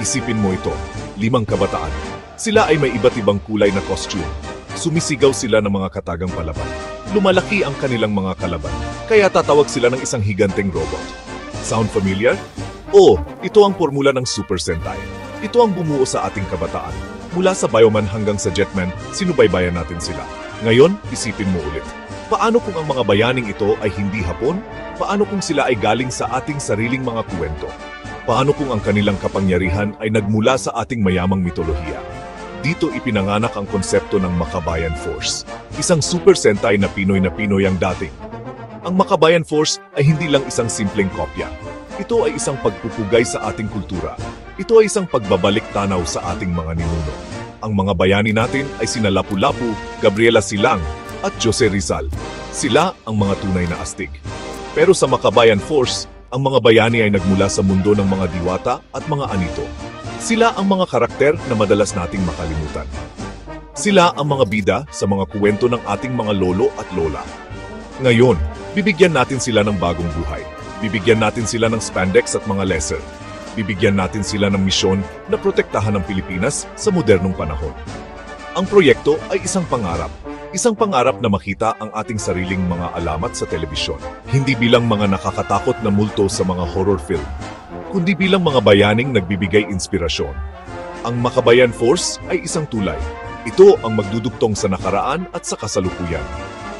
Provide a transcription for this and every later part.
Isipin mo ito, 5 kabataan. Sila ay may iba't ibang kulay na costume. Sumisigaw sila ng mga katagang palaban. Lumalaki ang kanilang mga kalaban, kaya tatawag sila ng isang higanteng robot. Sound familiar? Oo, ito ang formula ng Super Sentai. Ito ang bumuo sa ating kabataan. Mula sa Bioman hanggang sa Jetman, sinubaybayan natin sila. Ngayon, isipin mo ulit. Paano kung ang mga bayaning ito ay hindi Hapon? Paano kung sila ay galing sa ating sariling mga kuwento? Paano kung ang kanilang kapangyarihan ay nagmula sa ating mayamang mitolohiya? Dito ipinanganak ang konsepto ng Makabayan Force. Isang Super Sentai na Pinoy ang dating. Ang Makabayan Force ay hindi lang isang simpleng kopya. Ito ay isang pagpupugay sa ating kultura. Ito ay isang pagbabalik tanaw sa ating mga ninuno. Ang mga bayani natin ay sina Lapu-Lapu, Gabriela Silang, at Jose Rizal. Sila ang mga tunay na astig. Pero sa Makabayan Force, ang mga bayani ay nagmula sa mundo ng mga diwata at mga anito. Sila ang mga karakter na madalas nating makalimutan. Sila ang mga bida sa mga kuwento ng ating mga lolo at lola. Ngayon, bibigyan natin sila ng bagong buhay. Bibigyan natin sila ng spandex at mga laser. Bibigyan natin sila ng misyon na protektahan ang Pilipinas sa modernong panahon. Ang proyekto ay isang pangarap. Isang pangarap na makita ang ating sariling mga alamat sa telebisyon. Hindi bilang mga nakakatakot na multo sa mga horror film, kundi bilang mga bayaning nagbibigay inspirasyon. Ang Makabayan Force ay isang tulay. Ito ang magdudugtong sa nakaraan at sa kasalukuyan.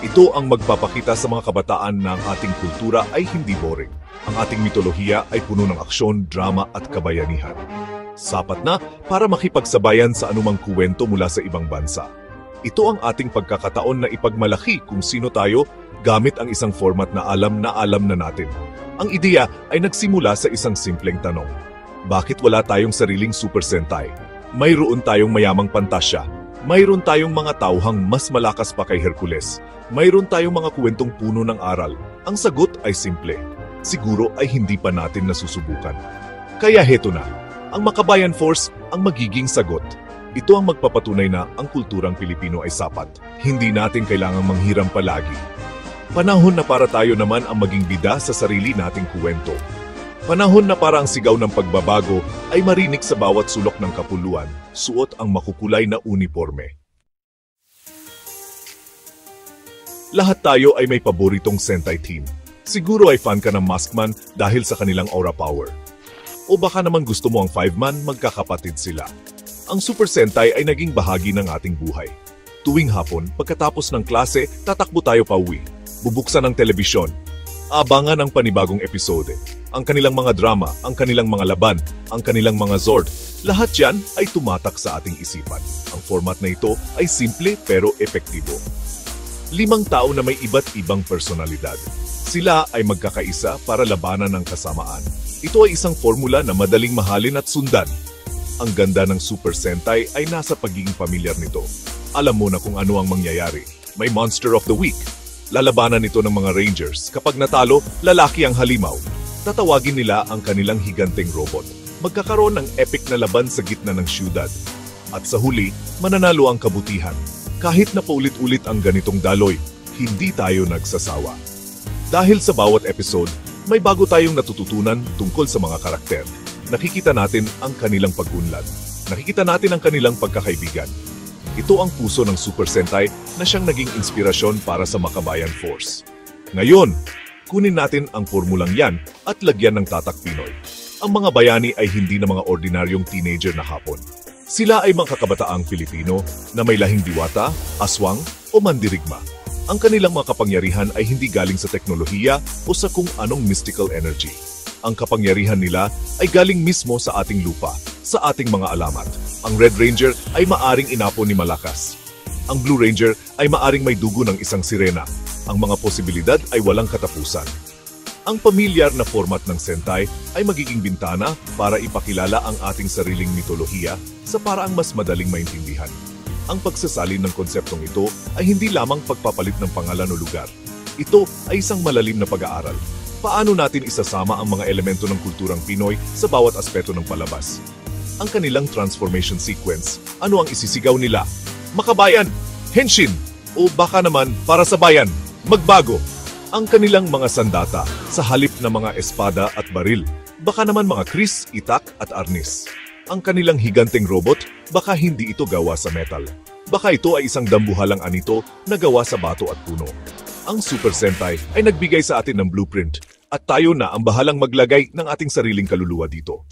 Ito ang magpapakita sa mga kabataan na ang ating kultura ay hindi boring. Ang ating mitolohiya ay puno ng aksyon, drama at kabayanihan. Sapat na para makipagsabayan sa anumang kuwento mula sa ibang bansa. Ito ang ating pagkakataon na ipagmalaki kung sino tayo gamit ang isang format na alam na natin. Ang ideya ay nagsimula sa isang simpleng tanong. Bakit wala tayong sariling Super Sentai? Mayroon tayong mayamang pantasya. Mayroon tayong mga tauhang mas malakas pa kay Hercules. Mayroon tayong mga kuwentong puno ng aral. Ang sagot ay simple. Siguro ay hindi pa natin nasusubukan. Kaya heto na, ang Makabayan Force ang magiging sagot. Ito ang magpapatunay na ang kulturang Pilipino ay sapat. Hindi natin kailangang manghiram palagi. Panahon na para tayo naman ang maging bida sa sarili nating kuwento. Panahon na para ang sigaw ng pagbabago ay marinig sa bawat sulok ng kapuluan, suot ang makukulay na uniforme. Lahat tayo ay may paboritong Sentai team. Siguro ay fan ka ng Maskman dahil sa kanilang aura power. O baka naman gusto mo ang 5-man, magkakapatid sila. Ang Super Sentai ay naging bahagi ng ating buhay. Tuwing hapon, pagkatapos ng klase, tatakbo tayo pauwi. Bubuksan ang telebisyon. Abangan ang panibagong episode. Ang kanilang mga drama, ang kanilang mga laban, ang kanilang mga Zord. Lahat yan ay tumatak sa ating isipan. Ang format na ito ay simple pero epektibo. 5 tao na may iba't ibang personalidad. Sila ay magkakaisa para labanan ng kasamaan. Ito ay isang formula na madaling mahalin at sundan. Ang ganda ng Super Sentai ay nasa pagiging pamilyar nito. Alam mo na kung ano ang mangyayari. May Monster of the Week. Lalabanan nito ng mga Rangers. Kapag natalo, lalaki ang halimaw. Tatawagin nila ang kanilang higanteng robot. Magkakaroon ng epic na laban sa gitna ng syudad. At sa huli, mananalo ang kabutihan. Kahit na paulit-ulit ang ganitong daloy, hindi tayo nagsasawa. Dahil sa bawat episode, may bago tayong natututunan tungkol sa mga karakter. Nakikita natin ang kanilang pag-unlad. Nakikita natin ang kanilang pagkakaibigan. Ito ang puso ng Super Sentai na siyang naging inspirasyon para sa Makabayan Force. Ngayon, kunin natin ang formulang yan at lagyan ng tatak Pinoy. Ang mga bayani ay hindi na mga ordinaryong teenager na Hapon. Sila ay mga kabataang Pilipino na may lahing diwata, aswang o mandirigma. Ang kanilang mga kapangyarihan ay hindi galing sa teknolohiya o sa kung anong mystical energy. Ang kapangyarihan nila ay galing mismo sa ating lupa, sa ating mga alamat. Ang Red Ranger ay maaring inapo ni Malakas. Ang Blue Ranger ay maaring may dugo ng isang sirena. Ang mga posibilidad ay walang katapusan. Ang pamilyar na format ng Sentai ay magiging bintana para ipakilala ang ating sariling mitolohiya sa paraang mas madaling maintindihan. Ang pagsasalin ng konseptong ito ay hindi lamang pagpapalit ng pangalan o lugar. Ito ay isang malalim na pag-aaral. Paano natin isasama ang mga elemento ng kulturang Pinoy sa bawat aspeto ng palabas? Ang kanilang transformation sequence, ano ang isisigaw nila? Makabayan, Henshin, o baka naman para sa bayan, magbago. Ang kanilang mga sandata sa halip na mga espada at baril, baka naman mga kris, itak at arnis. Ang kanilang higanteng robot, baka hindi ito gawa sa metal. Baka ito ay isang dambuhalang anito na gawa sa bato at puno. Ang Super Sentai ay nagbigay sa atin ng blueprint at tayo na ang bahalang maglagay ng ating sariling kaluluwa dito.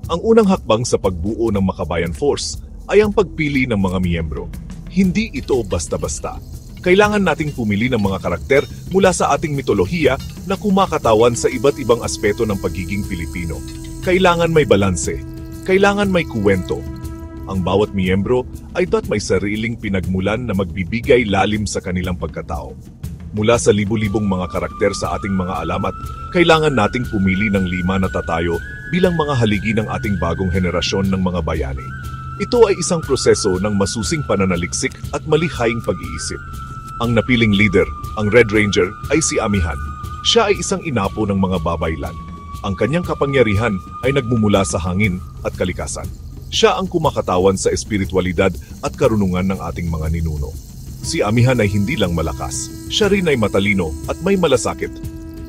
Ang unang hakbang sa pagbuo ng Makabayan Force ay ang pagpili ng mga miyembro. Hindi ito basta-basta. Kailangan nating pumili ng mga karakter mula sa ating mitolohiya na kumakatawan sa iba't ibang aspeto ng pagiging Pilipino. Kailangan may balanse. Kailangan may kuwento. Ang bawat miyembro ay dapat may sariling pinagmulan na magbibigay lalim sa kanilang pagkatao. Mula sa libu-libong mga karakter sa ating mga alamat, kailangan nating pumili ng 5 na tatayo bilang mga haligi ng ating bagong henerasyon ng mga bayani. Ito ay isang proseso ng masusing pananaliksik at malihaying pag-iisip. Ang napiling leader, ang Red Ranger, ay si Amihan. Siya ay isang inapo ng mga babaylan. Ang kanyang kapangyarihan ay nagmumula sa hangin at kalikasan. Siya ang kumakatawan sa espiritualidad at karunungan ng ating mga ninuno. Si Amihan ay hindi lang malakas, siya rin ay matalino at may malasakit.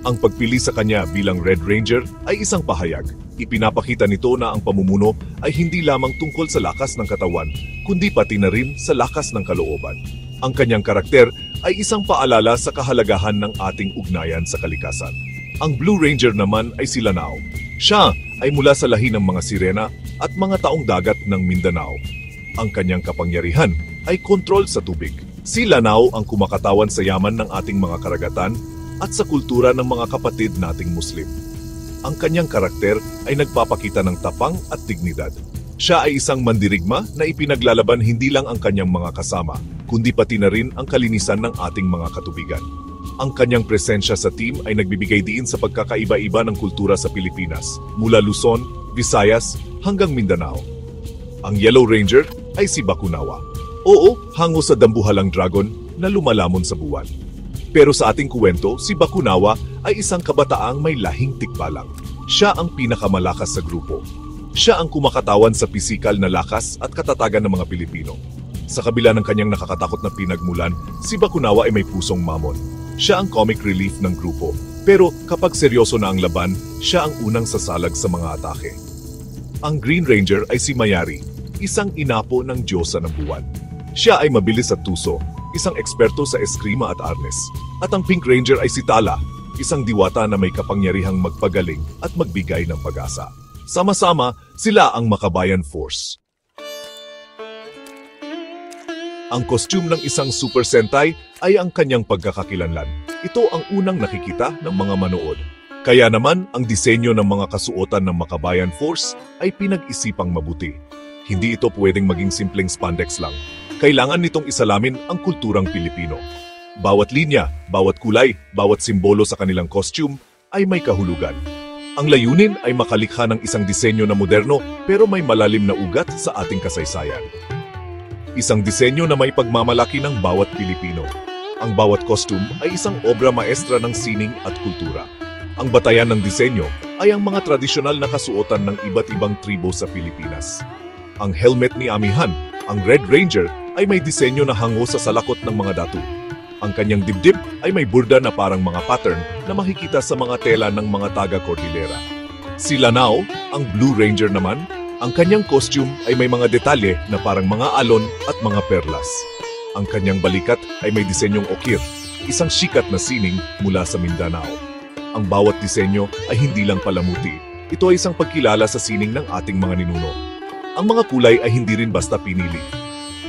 Ang pagpili sa kanya bilang Red Ranger ay isang pahayag. Ipinapakita nito na ang pamumuno ay hindi lamang tungkol sa lakas ng katawan, kundi pati na rin sa lakas ng kalooban. Ang kanyang karakter ay isang paalala sa kahalagahan ng ating ugnayan sa kalikasan. Ang Blue Ranger naman ay si Lanao. Siya ay mula sa lahi ng mga sirena at mga taong dagat ng Mindanao. Ang kanyang kapangyarihan ay kontrol sa tubig. Si Lanao ang kumakatawan sa yaman ng ating mga karagatan at sa kultura ng mga kapatid nating Muslim. Ang kanyang karakter ay nagpapakita ng tapang at dignidad. Siya ay isang mandirigma na ipinaglalaban hindi lang ang kanyang mga kasama, kundi pati na rin ang kalinisan ng ating mga katubigan. Ang kanyang presensya sa team ay nagbibigay diin sa pagkakaiba-iba ng kultura sa Pilipinas, mula Luzon, Visayas, hanggang Mindanao. Ang Yellow Ranger ay si Bakunawa. Oo, hango sa dambuhalang dragon na lumalamon sa buwan. Pero sa ating kuwento, si Bakunawa ay isang kabataang may lahing tikbalang. Siya ang pinakamalakas sa grupo. Siya ang kumakatawan sa pisikal na lakas at katatagan ng mga Pilipino. Sa kabila ng kanyang nakakatakot na pinagmulan, si Bakunawa ay may pusong mamon. Siya ang comic relief ng grupo. Pero kapag seryoso na ang laban, siya ang unang sasalag sa mga atake. Ang Green Ranger ay si Mayari, isang inapo ng Diyosa ng buwan. Siya ay mabilis at tuso, isang eksperto sa eskrima at arnes. At ang Pink Ranger ay si Tala, isang diwata na may kapangyarihang magpagaling at magbigay ng pag-asa. Sama-sama, sila ang Makabayan Force. Ang costume ng isang Super Sentai ay ang kanyang pagkakakilanlan. Ito ang unang nakikita ng mga manood. Kaya naman, ang disenyo ng mga kasuotan ng Makabayan Force ay pinag-isipang mabuti. Hindi ito pwedeng maging simpleng spandex lang. Kailangan nitong isalamin ang kulturang Pilipino. Bawat linya, bawat kulay, bawat simbolo sa kanilang costume ay may kahulugan. Ang layunin ay makalikha ng isang disenyo na moderno pero may malalim na ugat sa ating kasaysayan. Isang disenyo na may pagmamalaki ng bawat Pilipino. Ang bawat costume ay isang obra maestra ng sining at kultura. Ang batayan ng disenyo ay ang mga tradisyonal na kasuotan ng iba't ibang tribo sa Pilipinas. Ang helmet ni Amihan, ang Red Ranger, ay may disenyo na hango sa salakot ng mga datu. Ang kanyang dibdib ay may burda na parang mga pattern na makikita sa mga tela ng mga taga-Cordillera. Si Lanao, ang Blue Ranger naman, ang kanyang costume ay may mga detalye na parang mga alon at mga perlas. Ang kanyang balikat ay may disenyong okir, isang sikat na sining mula sa Mindanao. Ang bawat disenyo ay hindi lang palamuti. Ito ay isang pagkilala sa sining ng ating mga ninuno. Ang mga kulay ay hindi rin basta pinili.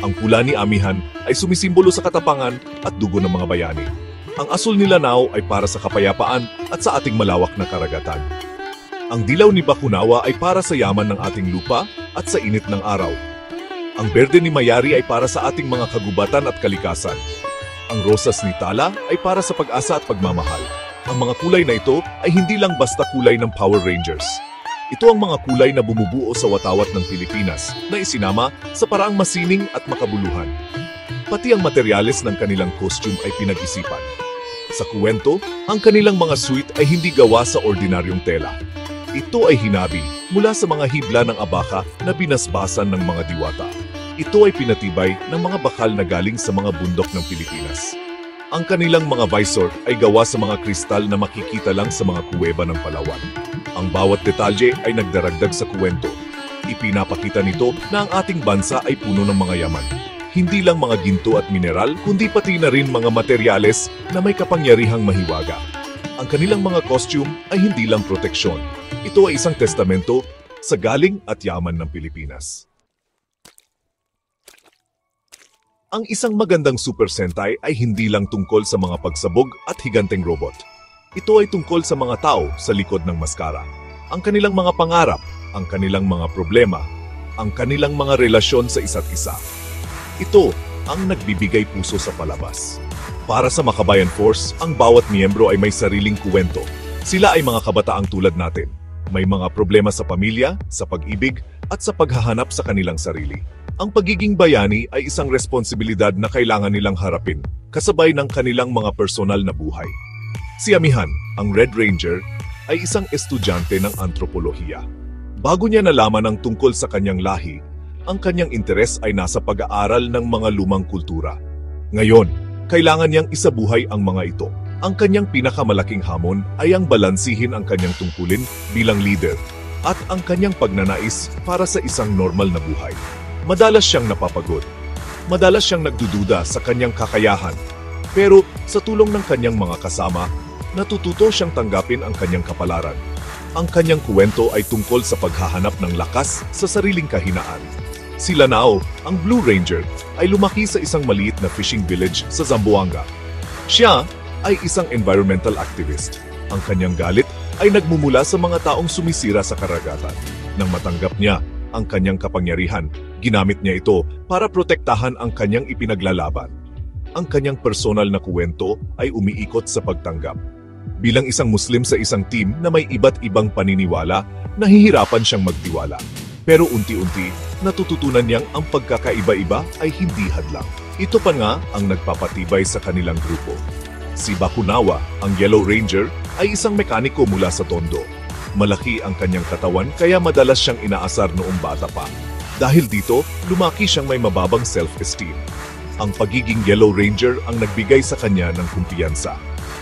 Ang pula ni Amihan ay sumisimbolo sa katapangan at dugo ng mga bayani. Ang asul ni Lanao ay para sa kapayapaan at sa ating malawak na karagatan. Ang dilaw ni Bakunawa ay para sa yaman ng ating lupa at sa init ng araw. Ang berde ni Mayari ay para sa ating mga kagubatan at kalikasan. Ang rosas ni Tala ay para sa pag-asa at pagmamahal. Ang mga kulay na ito ay hindi lang basta kulay ng Power Rangers. Ito ang mga kulay na bumubuo sa watawat ng Pilipinas na isinama sa paraang masining at makabuluhan. Pati ang materyales ng kanilang costume ay pinag-isipan. Sa kuwento, ang kanilang mga suit ay hindi gawa sa ordinaryong tela. Ito ay hinabi mula sa mga hibla ng abaka na binasbasan ng mga diwata. Ito ay pinatibay ng mga bakal na galing sa mga bundok ng Pilipinas. Ang kanilang mga visor ay gawa sa mga kristal na makikita lang sa mga kuweba ng Palawan. Ang bawat detalye ay nagdaragdag sa kuwento. Ipinapakita nito na ang ating bansa ay puno ng mga yaman. Hindi lang mga ginto at mineral, kundi pati na rin mga materyales na may kapangyarihang mahiwaga. Ang kanilang mga costume ay hindi lang proteksyon. Ito ay isang testamento sa galing at yaman ng Pilipinas. Ang isang magandang Super Sentai ay hindi lang tungkol sa mga pagsabog at higanteng robot. Ito ay tungkol sa mga tao sa likod ng maskara. Ang kanilang mga pangarap, ang kanilang mga problema, ang kanilang mga relasyon sa isa't isa. Ito ang nagbibigay puso sa palabas. Para sa Makabayan Force, ang bawat miyembro ay may sariling kuwento. Sila ay mga kabataang tulad natin. May mga problema sa pamilya, sa pag-ibig, at sa paghahanap sa kanilang sarili. Ang pagiging bayani ay isang responsibilidad na kailangan nilang harapin, kasabay ng kanilang mga personal na buhay. Si Amihan, ang Red Ranger, ay isang estudyante ng antropolohiya. Bago niya nalaman ang tungkol sa kanyang lahi, ang kanyang interes ay nasa pag-aaral ng mga lumang kultura. Ngayon, kailangan niyang isabuhay ang mga ito. Ang kanyang pinakamalaking hamon ay ang balansihin ang kanyang tungkulin bilang leader at ang kanyang pagnanais para sa isang normal na buhay. Madalas siyang napapagod. Madalas siyang nagdududa sa kanyang kakayahan. Pero sa tulong ng kanyang mga kasama, natututo siyang tanggapin ang kanyang kapalaran. Ang kanyang kuwento ay tungkol sa paghahanap ng lakas sa sariling kahinaan. Si Lanao, ang Blue Ranger, ay lumaki sa isang maliit na fishing village sa Zamboanga. Siya ay isang environmental activist. Ang kanyang galit ay nagmumula sa mga taong sumisira sa karagatan. Nang matanggap niya ang kanyang kapangyarihan, ginamit niya ito para protektahan ang kanyang ipinaglalaban. Ang kanyang personal na kuwento ay umiikot sa pagtanggap. Bilang isang Muslim sa isang team na may iba't ibang paniniwala, nahihirapan siyang magtiwala. Pero unti-unti, natututunan niyang ang pagkakaiba-iba ay hindi hadlang. Ito pa nga ang nagpapatibay sa kanilang grupo. Si Bakunawa, ang Yellow Ranger, ay isang mekaniko mula sa Tondo. Malaki ang kanyang katawan kaya madalas siyang inaasar noong bata pa. Dahil dito, lumaki siyang may mababang self-esteem. Ang pagiging Yellow Ranger ang nagbigay sa kanya ng kumpiyansa.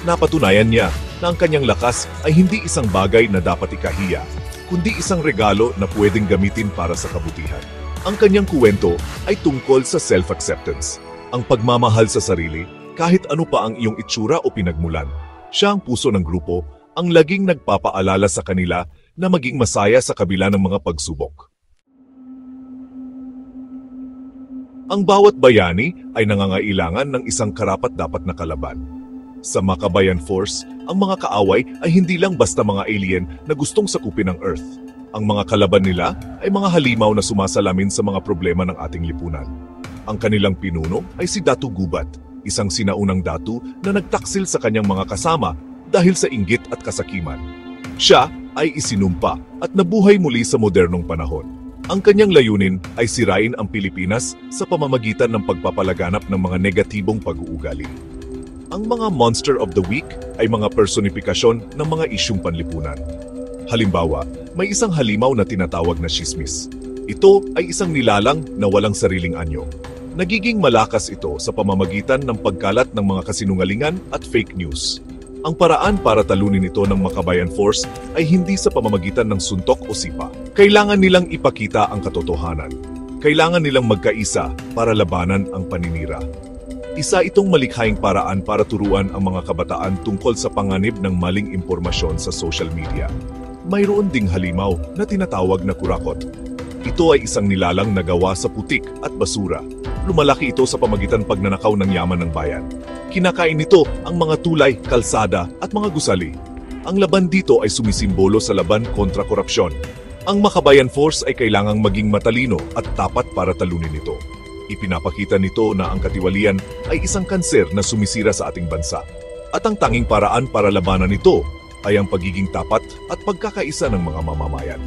Napatunayan niya na ang kanyang lakas ay hindi isang bagay na dapat ikahiya, kundi isang regalo na pwedeng gamitin para sa kabutihan. Ang kanyang kuwento ay tungkol sa self-acceptance, ang pagmamahal sa sarili kahit ano pa ang iyong itsura o pinagmulan. Siya ang puso ng grupo, ang laging nagpapaalala sa kanila na maging masaya sa kabila ng mga pagsubok. Ang bawat bayani ay nangangailangan ng isang karapat-dapat na kalaban. Sa Makabayan Force, ang mga kaaway ay hindi lang basta mga alien na gustong sakupin ang Earth. Ang mga kalaban nila ay mga halimaw na sumasalamin sa mga problema ng ating lipunan. Ang kanilang pinuno ay si Datu Gubat, isang sinaunang datu na nagtaksil sa kanyang mga kasama dahil sa inggit at kasakiman. Siya ay isinumpa at nabuhay muli sa modernong panahon. Ang kanyang layunin ay sirain ang Pilipinas sa pamamagitan ng pagpapalaganap ng mga negatibong pag-uugali. Ang mga Monster of the Week ay mga personifikasyon ng mga isyung panlipunan. Halimbawa, may isang halimaw na tinatawag na Chismis. Ito ay isang nilalang na walang sariling anyo. Nagiging malakas ito sa pamamagitan ng pagkalat ng mga kasinungalingan at fake news. Ang paraan para talunin ito ng Makabayan Force ay hindi sa pamamagitan ng suntok o sipa. Kailangan nilang ipakita ang katotohanan. Kailangan nilang magkaisa para labanan ang paninira. Isa itong malikhaing paraan para turuan ang mga kabataan tungkol sa panganib ng maling impormasyon sa social media. Mayroon ding halimaw na tinatawag na kurakot. Ito ay isang nilalang na gawa sa putik at basura. Lumalaki ito sa pamagitan pagnanakaw ng yaman ng bayan. Kinakain nito ang mga tulay, kalsada at mga gusali. Ang laban dito ay sumisimbolo sa laban kontra korupsyon. Ang Makabayan Force ay kailangang maging matalino at tapat para talunin ito. Ipinapakita nito na ang katiwalian ay isang kanser na sumisira sa ating bansa. At ang tanging paraan para labanan ito ay ang pagiging tapat at pagkakaisa ng mga mamamayan.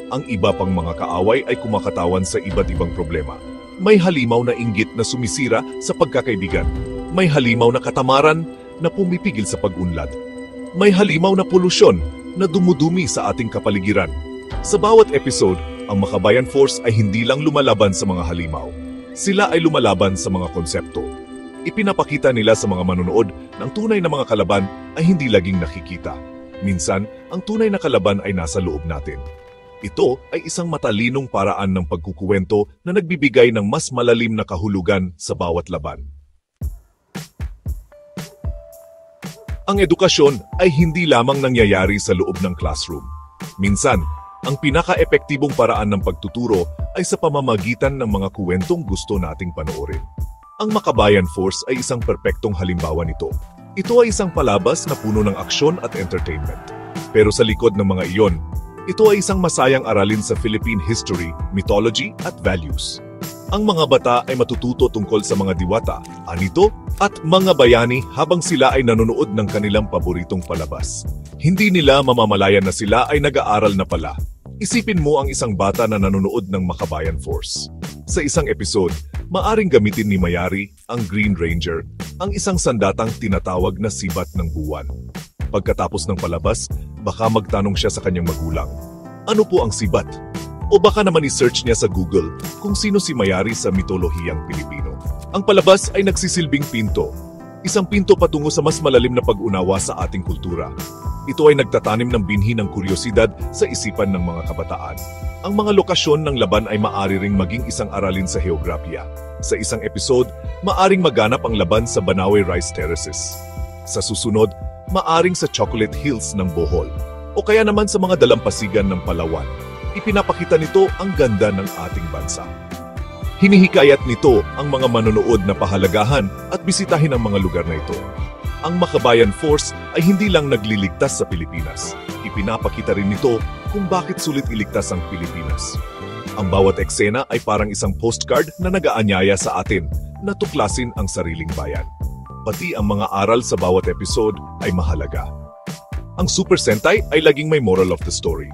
Ang iba pang mga kaaway ay kumakatawan sa iba't ibang problema. May halimaw na inggit na sumisira sa pagkakaibigan. May halimaw na katamaran na pumipigil sa pag-unlad. May halimaw na polusyon na dumudumi sa ating kapaligiran. Sa bawat episode, ang Makabayan Force ay hindi lang lumalaban sa mga halimaw. Sila ay lumalaban sa mga konsepto. Ipinapakita nila sa mga manonood na ang tunay na mga kalaban ay hindi laging nakikita. Minsan, ang tunay na kalaban ay nasa loob natin. Ito ay isang matalinong paraan ng pagkukuwento na nagbibigay ng mas malalim na kahulugan sa bawat laban. Ang edukasyon ay hindi lamang nangyayari sa loob ng classroom. Minsan, ang pinaka-epektibong paraan ng pagtuturo ay sa pamamagitan ng mga kuwentong gusto nating panoorin. Ang Makabayan Force ay isang perpektong halimbawa nito. Ito ay isang palabas na puno ng aksyon at entertainment. Pero sa likod ng mga iyon, ito ay isang masayang aralin sa Philippine history, mythology at values. Ang mga bata ay matututo tungkol sa mga diwata, anito, at mga bayani habang sila ay nanonood ng kanilang paboritong palabas. Hindi nila mamamalayan na sila ay nag-aaral na pala. Isipin mo ang isang bata na nanonood ng Makabayan Force. Sa isang episode, maaring gamitin ni Mayari, ang Green Ranger, ang isang sandatang tinatawag na sibat ng buwan. Pagkatapos ng palabas, baka magtanong siya sa kanyang magulang, ano po ang sibat? O baka naman i-search niya sa Google kung sino si Mayari sa mitolohiyang Pilipino. Ang palabas ay nagsisilbing pinto, isang pinto patungo sa mas malalim na pag-unawa sa ating kultura. Ito ay nagtatanim ng binhi ng kuryosidad sa isipan ng mga kabataan. Ang mga lokasyon ng laban ay maaari ring maging isang aralin sa heograpiya. Sa isang episode, maaring maganap ang laban sa Banawe Rice Terraces. Sa susunod, maaring sa Chocolate Hills ng Bohol, o kaya naman sa mga dalampasigan ng Palawan. Ipinapakita nito ang ganda ng ating bansa. Hinihikayat nito ang mga manonood na pahalagahan at bisitahin ang mga lugar na ito. Ang Makabayan Force ay hindi lang nagliligtas sa Pilipinas. Ipinapakita rin nito kung bakit sulit iligtas ang Pilipinas. Ang bawat eksena ay parang isang postcard na nag-aanyaya sa atin na tuklasin ang sariling bayan. Pati ang mga aral sa bawat episode ay mahalaga. Ang Super Sentai ay laging may moral of the story.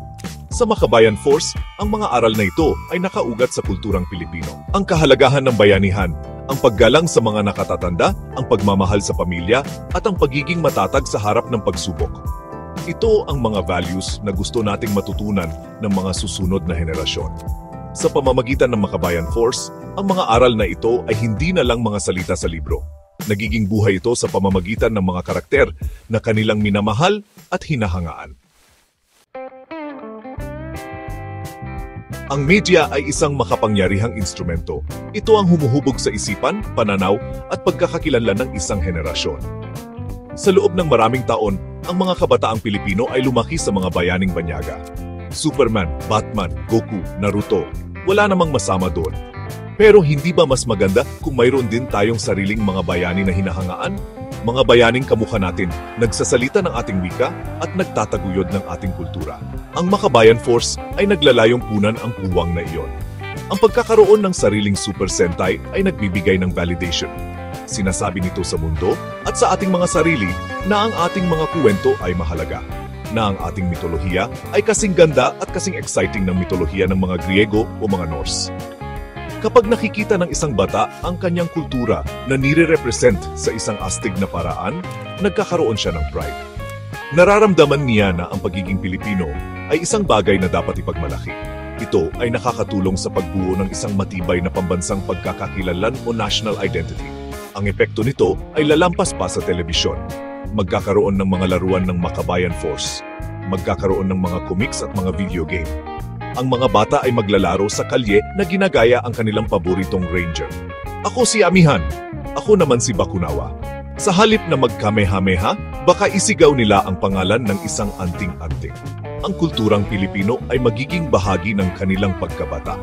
Sa Makabayan Force, ang mga aral na ito ay nakaugat sa kulturang Pilipino. Ang kahalagahan ng bayanihan, ang paggalang sa mga nakatatanda, ang pagmamahal sa pamilya, at ang pagiging matatag sa harap ng pagsubok. Ito ang mga values na gusto nating matutunan ng mga susunod na henerasyon. Sa pamamagitan ng Makabayan Force, ang mga aral na ito ay hindi na lang mga salita sa libro. Nagiging buhay ito sa pamamagitan ng mga karakter na kanilang minamahal at hinahangaan. Ang media ay isang makapangyarihang instrumento. Ito ang humuhubog sa isipan, pananaw, at pagkakakilanlan ng isang henerasyon. Sa loob ng maraming taon, ang mga kabataang Pilipino ay lumaki sa mga bayaning banyaga. Superman, Batman, Goku, Naruto, wala namang masama doon. Pero hindi ba mas maganda kung mayroon din tayong sariling mga bayani na hinahangaan? Mga bayaning kamukha natin, nagsasalita ng ating wika at nagtataguyod ng ating kultura. Ang Makabayan Force ay naglalayong punan ang puwang na iyon. Ang pagkakaroon ng sariling Super Sentai ay nagbibigay ng validation. Sinasabi nito sa mundo at sa ating mga sarili na ang ating mga kuwento ay mahalaga. Na ang ating mitolohiya ay kasing ganda at kasing exciting ng mitolohiya ng mga Griego o mga Norse. Kapag nakikita ng isang bata ang kanyang kultura na nire-represent sa isang astig na paraan, nagkakaroon siya ng pride. Nararamdaman niya na ang pagiging Pilipino ay isang bagay na dapat ipagmalaki. Ito ay nakakatulong sa pagbuo ng isang matibay na pambansang pagkakakilanlan o national identity. Ang epekto nito ay lalampas pa sa telebisyon. Magkakaroon ng mga laruan ng Makabayan Force. Magkakaroon ng mga comics at mga video game. Ang mga bata ay maglalaro sa kalye na ginagaya ang kanilang paboritong ranger. Ako si Amihan. Ako naman si Bakunawa. Sa halip na magkamehameha, baka isigaw nila ang pangalan ng isang anting-anting. Ang kulturang Pilipino ay magiging bahagi ng kanilang pagkabata.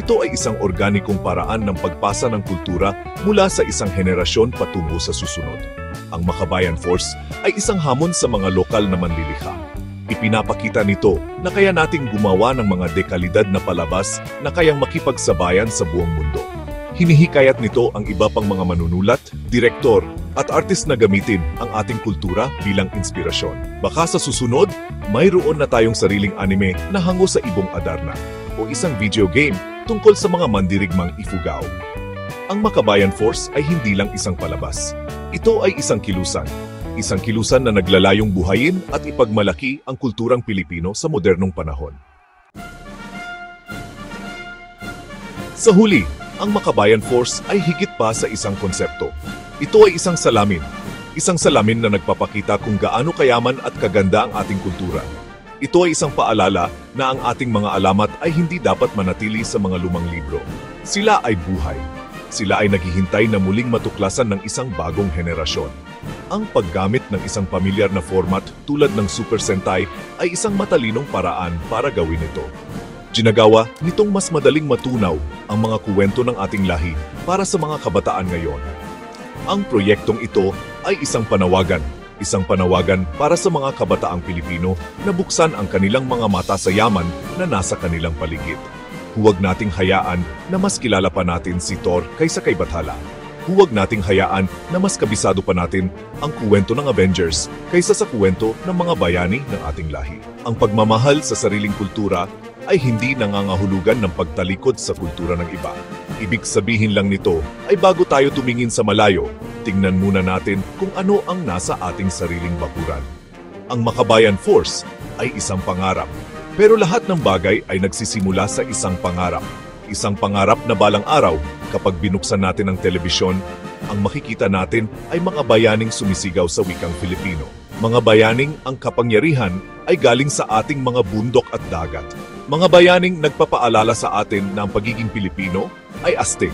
Ito ay isang organikong paraan ng pagpasa ng kultura mula sa isang henerasyon patungo sa susunod. Ang Makabayan Force ay isang hamon sa mga lokal na manlilikha. Ipinapakita nito na kaya nating gumawa ng mga dekalidad na palabas na kayang makipagsabayan sa buong mundo. Hinihikayat nito ang iba pang mga manunulat, direktor, at artist na gamitin ang ating kultura bilang inspirasyon. Baka sa susunod, mayroon na tayong sariling anime na hango sa Ibong Adarna o isang video game tungkol sa mga mandirigmang Ifugao. Ang Makabayan Force ay hindi lang isang palabas. Ito ay isang kilusan. Isang kilusan na naglalayong buhayin at ipagmalaki ang kulturang Pilipino sa modernong panahon. Sa huli, ang Makabayan Force ay higit pa sa isang konsepto. Ito ay isang salamin. Isang salamin na nagpapakita kung gaano kayaman at kaganda ang ating kultura. Ito ay isang paalala na ang ating mga alamat ay hindi dapat manatili sa mga lumang libro. Sila ay buhay. Sila ay naghihintay na muling matuklasan ng isang bagong henerasyon. Ang paggamit ng isang pamilyar na format tulad ng Super Sentai ay isang matalinong paraan para gawin ito. Ginagawa nitong mas madaling matunaw ang mga kuwento ng ating lahi para sa mga kabataan ngayon. Ang proyektong ito ay isang panawagan para sa mga kabataang Pilipino na buksan ang kanilang mga mata sa yaman na nasa kanilang paligid. Huwag nating hayaan na mas kilala pa natin si Thor kaysa kay Bathala. Huwag nating hayaan na mas kabisado pa natin ang kuwento ng Avengers kaysa sa kuwento ng mga bayani ng ating lahi. Ang pagmamahal sa sariling kultura ay hindi nangangahulugan ng pagtalikod sa kultura ng iba. Ibig sabihin lang nito ay bago tayo tumingin sa malayo, tingnan muna natin kung ano ang nasa ating sariling bakuran. Ang Makabayan Force ay isang pangarap. Pero lahat ng bagay ay nagsisimula sa isang pangarap. Isang pangarap na balang araw, kapag binuksan natin ang telebisyon, ang makikita natin ay mga bayaning sumisigaw sa wikang Filipino. Mga bayaning ang kapangyarihan ay galing sa ating mga bundok at dagat. Mga bayaning nagpapaalala sa atin na ang pagiging Pilipino ay astig.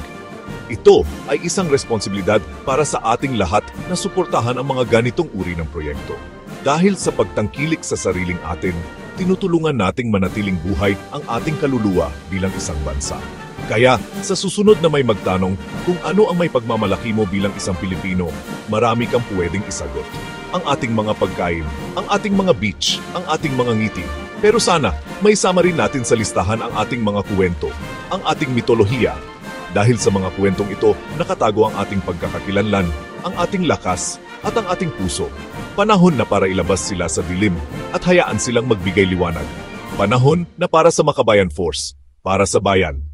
Ito ay isang responsibilidad para sa ating lahat na suportahan ang mga ganitong uri ng proyekto. Dahil sa pagtangkilik sa sariling atin, tinutulungan nating manatiling buhay ang ating kaluluwa bilang isang bansa. Kaya, sa susunod na may magtanong kung ano ang may pagmamalaki mo bilang isang Pilipino, marami kang pwedeng isagot. Ang ating mga pagkain, ang ating mga beach, ang ating mga ngiti. Pero sana, may sama rin natin sa listahan ang ating mga kuwento, ang ating mitolohiya. Dahil sa mga kuwentong ito, nakatago ang ating pagkakakilanlan, ang ating lakas, at ang ating puso. Panahon na para ilabas sila sa dilim at hayaan silang magbigay liwanag. Panahon na para sa Makabayan Force, para sa bayan.